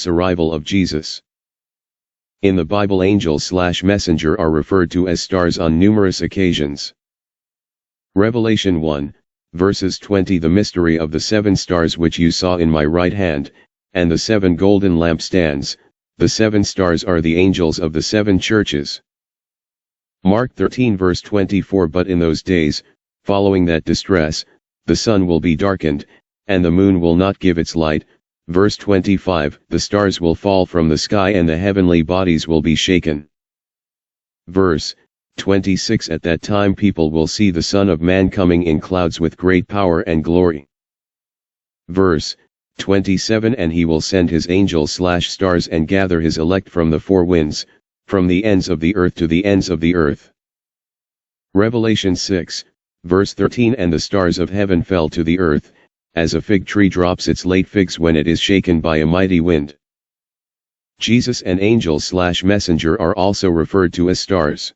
first arrival of Jesus. In the Bible, angel/messenger are referred to as stars on numerous occasions. Revelation 1, verses 20. The mystery of the 7 stars which you saw in my right hand, and the 7 golden lampstands. The 7 stars are the angels of the 7 churches. Mark 13 verse 24. But in those days, following that distress, the sun will be darkened, and the moon will not give its light. Verse 25. The stars will fall from the sky and the heavenly bodies will be shaken. Verse 26. At that time people will see the Son of Man coming in clouds with great power and glory. Verse 27. And he will send his angels/stars and gather his elect from the 4 winds, from the ends of the earth to the ends of the earth. Revelation 6, verse 13. And the stars of heaven fell to the earth, as a fig tree drops its late figs when it is shaken by a mighty wind. Jesus and angel/messenger are also referred to as stars,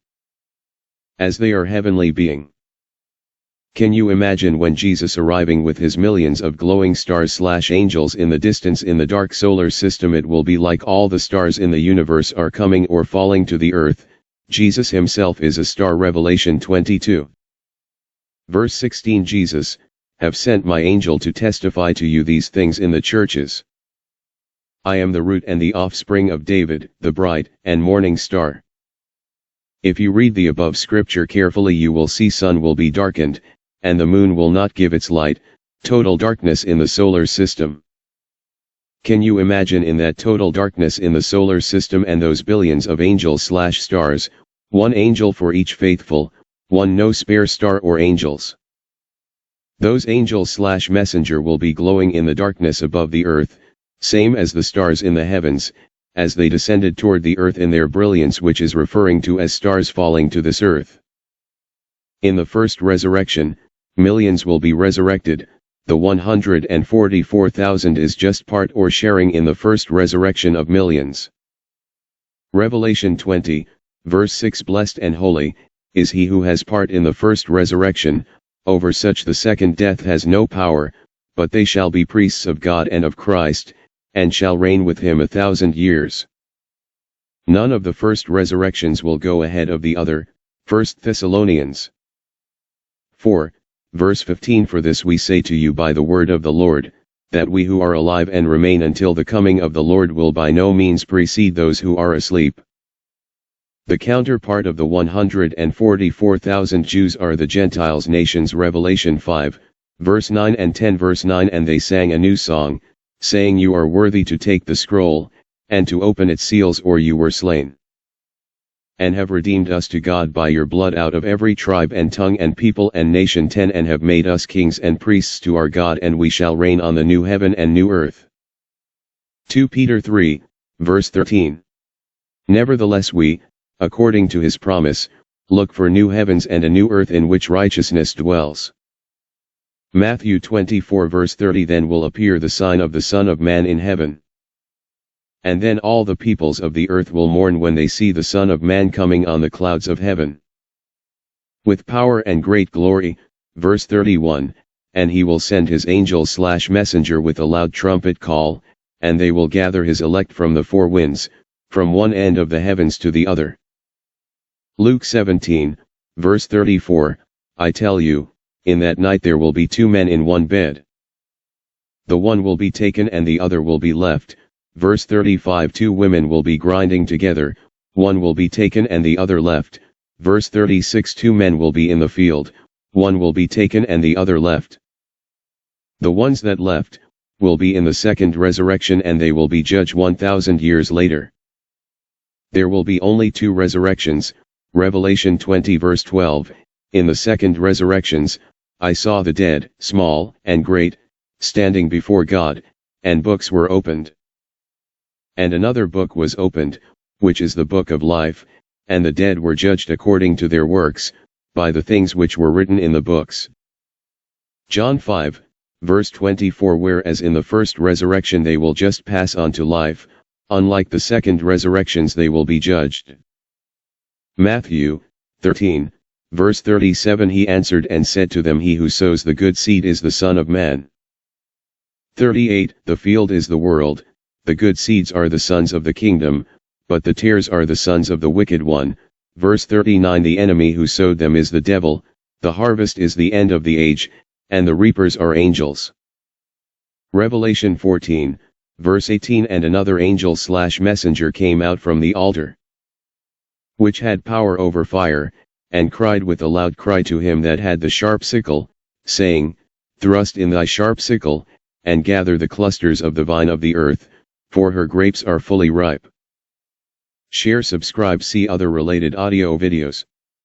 as they are heavenly being. Can you imagine when Jesus arriving with his millions of glowing stars/angels in the distance in the dark solar system? It will be like all the stars in the universe are coming or falling to the earth. Jesus himself is a star. Revelation 22. Verse 16. Jesus, have sent my angel to testify to you these things in the churches. I am the root and the offspring of David, the bright and morning star. If you read the above scripture carefully, you will see sun will be darkened, and the moon will not give its light, total darkness in the solar system. Can you imagine in that total darkness in the solar system and those billions of angels/stars, 1 angel for each faithful, 1 no spare star or angels? Those angels/messenger will be glowing in the darkness above the earth, same as the stars in the heavens, as they descended toward the earth in their brilliance, which is referring to as stars falling to this earth. In the first resurrection, millions will be resurrected. The 144,000 is just part or sharing in the first resurrection of millions. Revelation 20, verse 6. Blessed and holy is he who has part in the first resurrection. Over such the second death has no power, but they shall be priests of God and of Christ, and shall reign with him 1,000 years. None of the first resurrections will go ahead of the other. 1 Thessalonians 4, verse 15. For this we say to you by the word of the Lord, that we who are alive and remain until the coming of the Lord will by no means precede those who are asleep. The counterpart of the 144,000 Jews are the Gentiles nations. Revelation 5, verse 9 and 10. Verse 9. And they sang a new song, saying, you are worthy to take the scroll, and to open its seals, or you were slain, and have redeemed us to God by your blood out of every tribe and tongue and people and nation. 10. And have made us kings and priests to our God, and we shall reign on the new heaven and new earth. 2 Peter 3, verse 13. Nevertheless we, according to his promise, look for new heavens and a new earth in which righteousness dwells. Matthew 24 verse 30. Then will appear the sign of the Son of Man in heaven. And then all the peoples of the earth will mourn when they see the Son of Man coming on the clouds of heaven, with power and great glory. Verse 31, and he will send his angel/messenger with a loud trumpet call, and they will gather his elect from the 4 winds, from one end of the heavens to the other. Luke 17, verse 34, I tell you, in that night there will be 2 men in one bed. The one will be taken and the other will be left. Verse 35. 2 women will be grinding together, one will be taken and the other left. Verse 36. 2 men will be in the field, one will be taken and the other left. The ones that left, will be in the second resurrection, and they will be judged 1,000 years later. There will be only 2 resurrections. Revelation 20 verse 12, in the second resurrections, I saw the dead, small and great, standing before God, and books were opened. And another book was opened, which is the book of life, and the dead were judged according to their works, by the things which were written in the books. John 5, verse 24. Whereas in the first resurrection they will just pass on to life, unlike the second resurrections they will be judged. Matthew 13, verse 37. He answered and said to them, he who sows the good seed is the Son of Man. 38. The field is the world. the good seeds are the sons of the kingdom, but the tares are the sons of the wicked one. Verse 39. The enemy who sowed them is the devil, the harvest is the end of the age, and the reapers are angels. Revelation 14, verse 18. And another angel/messenger came out from the altar, which had power over fire, and cried with a loud cry to him that had the sharp sickle, saying, Thrust in thy sharp sickle, and gather the clusters of the vine of the earth, for her grapes are fully ripe. Share, subscribe, see other related audio videos.